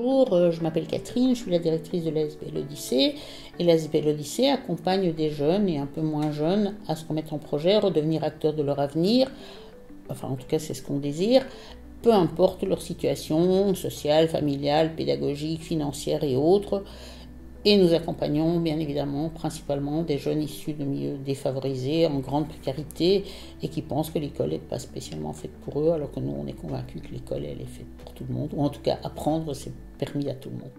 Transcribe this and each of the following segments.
Bonjour, je m'appelle Catherine, je suis la directrice de l'ASB l'Odyssée et l'ASB l'Odyssée accompagne des jeunes et un peu moins jeunes à se remettre en projet, à redevenir acteurs de leur avenir, enfin en tout cas c'est ce qu'on désire, peu importe leur situation sociale, familiale, pédagogique, financière et autres. Et nous accompagnons bien évidemment principalement des jeunes issus de milieux défavorisés, en grande précarité, et qui pensent que l'école n'est pas spécialement faite pour eux, alors que nous on est convaincus que l'école elle est faite pour tout le monde, ou en tout cas apprendre c'est permis à tout le monde.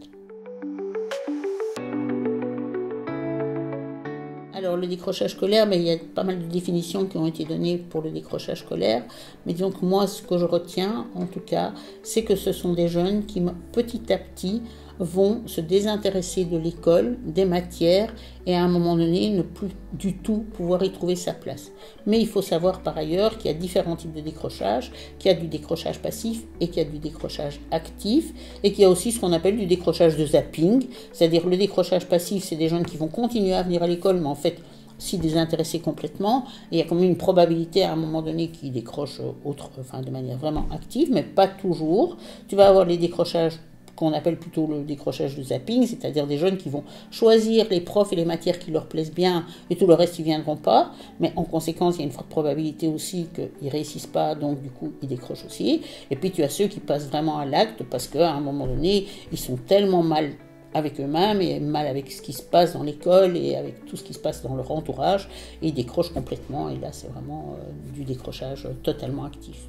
Alors le décrochage scolaire, il y a pas mal de définitions qui ont été données pour le décrochage scolaire, mais disons que moi ce que je retiens en tout cas, c'est que ce sont des jeunes qui petit à petit vont se désintéresser de l'école, des matières, et à un moment donné ne plus du tout pouvoir y trouver sa place. Mais il faut savoir par ailleurs qu'il y a différents types de décrochage, qu'il y a du décrochage passif et qu'il y a du décrochage actif, et qu'il y a aussi ce qu'on appelle du décrochage de zapping, c'est-à-dire le décrochage passif, c'est des jeunes qui vont continuer à venir à l'école, mais en fait s'y désintéresser complètement, et il y a quand même une probabilité à un moment donné qu'ils décrochent de manière vraiment active, mais pas toujours. Tu vas avoir les décrochages qu'on appelle plutôt le décrochage de zapping, c'est-à-dire des jeunes qui vont choisir les profs et les matières qui leur plaisent bien et tout le reste ils ne viendront pas, mais en conséquence il y a une forte probabilité aussi qu'ils ne réussissent pas, donc du coup ils décrochent aussi. Et puis tu as ceux qui passent vraiment à l'acte parce qu'à un moment donné ils sont tellement mal avec eux-mêmes et mal avec ce qui se passe dans l'école et avec tout ce qui se passe dans leur entourage, et ils décrochent complètement, et là c'est vraiment du décrochage totalement actif.